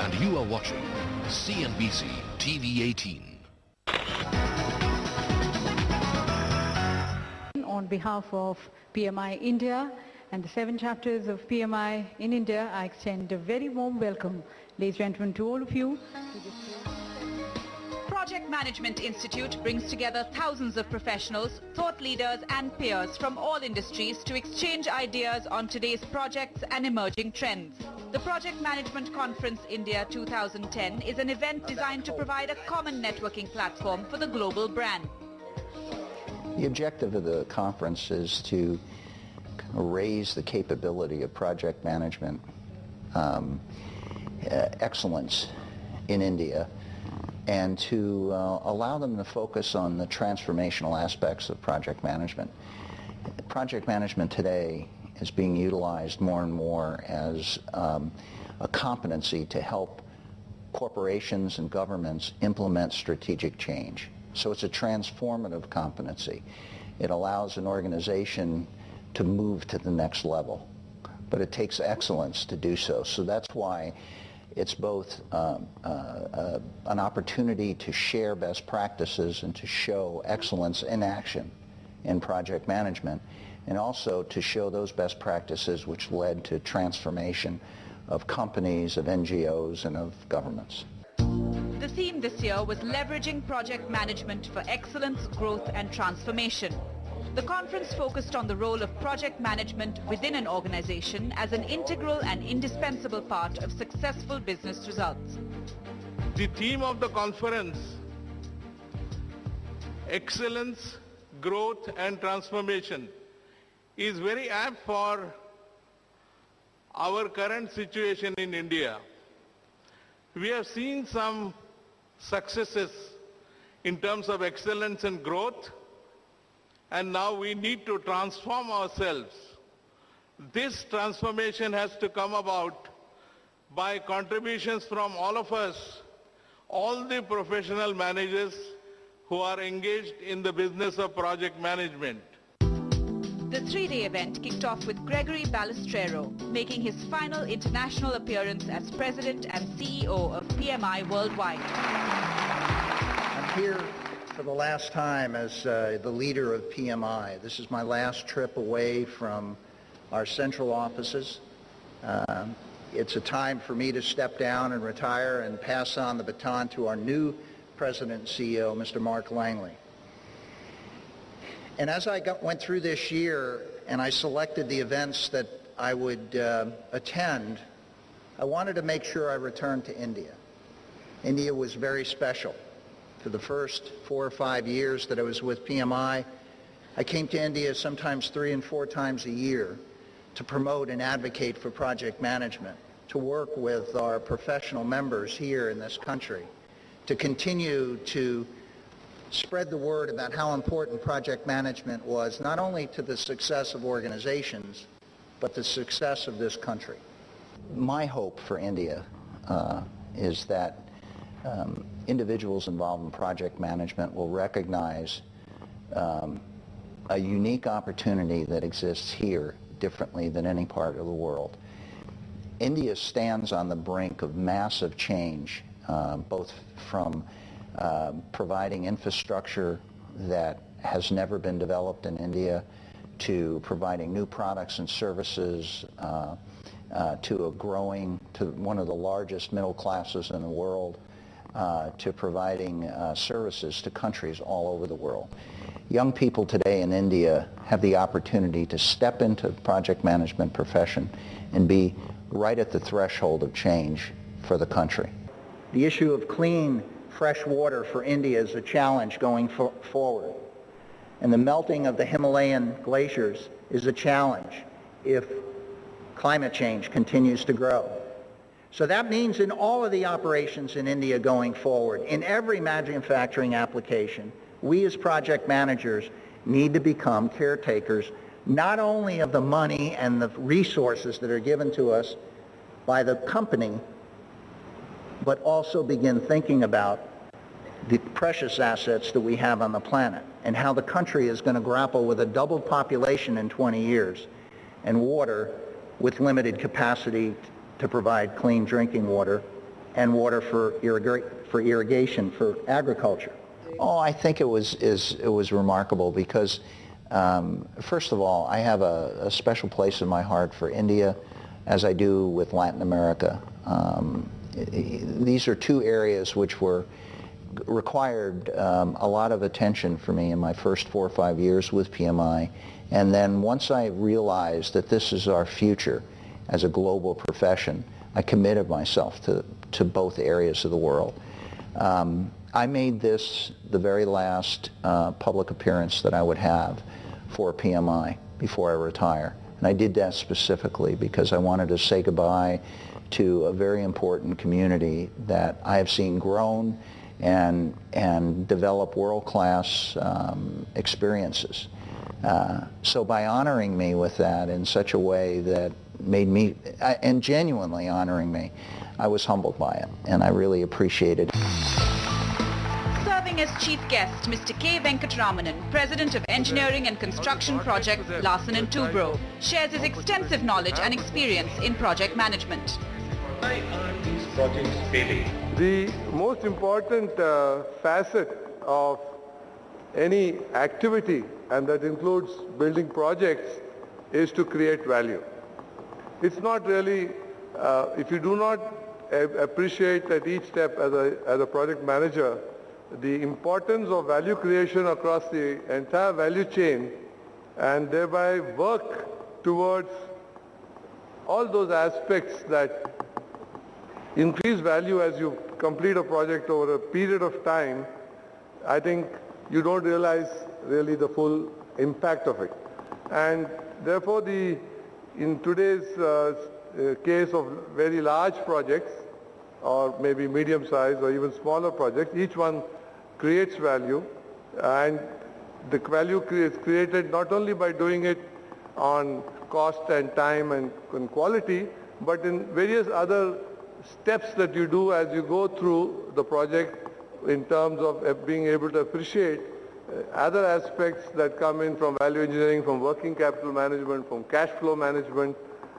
And you are watching CNBC TV 18. On behalf of PMI India and the 7 chapters of PMI in India, I extend a very warm welcome, ladies and gentlemen, to all of you. Project Management Institute brings together thousands of professionals, thought leaders and peers from all industries to exchange ideas on today's projects and emerging trends. The Project Management Conference India 2010 is an event designed to provide a common networking platform for the global brand. The objective of the conference is to raise the capability of project management excellence in India, and to allow them to focus on the transformational aspects of project management. Project management today is being utilized more and more as a competency to help corporations and governments implement strategic change. So it's a transformative competency. It allows an organization to move to the next level, but it takes excellence to do so. So that's why it's both an opportunity to share best practices and to show excellence in action in project management, and also to show those best practices which led to transformation of companies, of NGOs, and of governments. The theme this year was leveraging project management for excellence, growth and transformation. The conference focused on the role of project management within an organization as an integral and indispensable part of successful business results. The theme of the conference, excellence, growth and transformation, is very apt for our current situation in India. We have seen some successes in terms of excellence and growth, and now we need to transform ourselves. This transformation has to come about by contributions from all of us, all the professional managers who are engaged in the business of project management. The 3-day event kicked off with Gregory Balistrero making his final international appearance as President and CEO of PMI Worldwide. I'm here for the last time as the leader of PMI. This is my last trip away from our central offices. It's a time for me to step down and retire and pass on the baton to our new President and CEO, Mr. Mark Langley. And as I went through this year and I selected the events that I would attend, I wanted to make sure I returned to India. India was very special. For the first 4 or 5 years that I was with PMI, I came to India sometimes 3 and 4 times a year to promote and advocate for project management, to work with our professional members here in this country, to continue to spread the word about how important project management was, not only to the success of organizations, but the success of this country. My hope for India is that individuals involved in project management will recognize a unique opportunity that exists here differently than any part of the world. India stands on the brink of massive change, both from providing infrastructure that has never been developed in India, to providing new products and services, to one of the largest middle classes in the world, to providing services to countries all over the world. Young people today in India have the opportunity to step into the project management profession and be right at the threshold of change for the country. The issue of clean, fresh water for India is a challenge going forward. And the melting of the Himalayan glaciers is a challenge if climate change continues to grow. So that means in all of the operations in India going forward, in every manufacturing application, we as project managers need to become caretakers not only of the money and the resources that are given to us by the company, but also begin thinking about the precious assets that we have on the planet and how the country is going to grapple with a doubled population in 20 years and water with limited capacity to provide clean drinking water and water for irrigation, for agriculture. Oh, I think it was remarkable because, first of all, I have a special place in my heart for India, as I do with Latin America. These are two areas which required a lot of attention for me in my first 4 or 5 years with PMI. And then once I realized that this is our future as a global profession, I committed myself to both areas of the world. I made this the very last public appearance that I would have for PMI before I retire. And I did that specifically because I wanted to say goodbye to a very important community that I have seen grown and develop world-class experiences. So by honoring me with that in such a way that made me, and genuinely honoring me, I was humbled by it, and I really appreciated it. Serving as chief guest, Mr. K. Venkataramanan, President of Engineering and Construction Projects, Larsen & Toubro, shares his extensive knowledge and experience in project management. Why are these projects failing? The most important facet of any activity, and that includes building projects, is to create value. It's not really, if you do not appreciate at each step as a project manager the importance of value creation across the entire value chain and thereby work towards all those aspects that increase value as you complete a project over a period of time, I think you don't realize really the full impact of it. And therefore in today's case of very large projects, or maybe medium-sized or even smaller projects, each one creates value, and the value is created not only by doing it on cost and time and quality, but in various other steps that you do as you go through the project in terms of being able to appreciate other aspects that come in from value engineering, from working capital management, from cash flow management,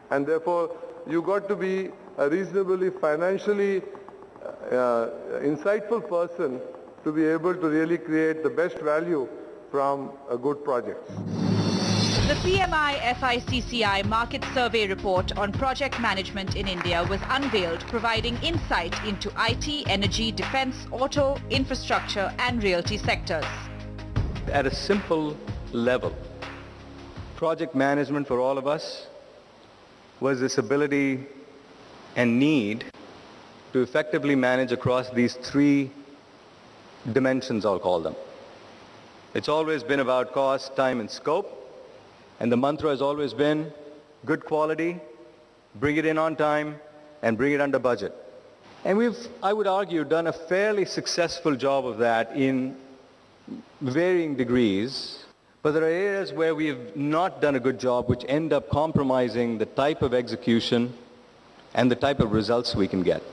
and therefore you got to be a reasonably financially insightful person to be able to really create the best value from a good project. The PMI FICCI Market Survey Report on Project Management in India was unveiled, providing insight into IT, energy, defense, auto, infrastructure and realty sectors. At a simple level, project management for all of us was this ability and need to effectively manage across these three dimensions, I'll call them. It's always been about cost, time and scope. And the mantra has always been good quality, bring it in on time, and bring it under budget. And we've, I would argue, done a fairly successful job of that in varying degrees. But there are areas where we have not done a good job which end up compromising the type of execution and the type of results we can get.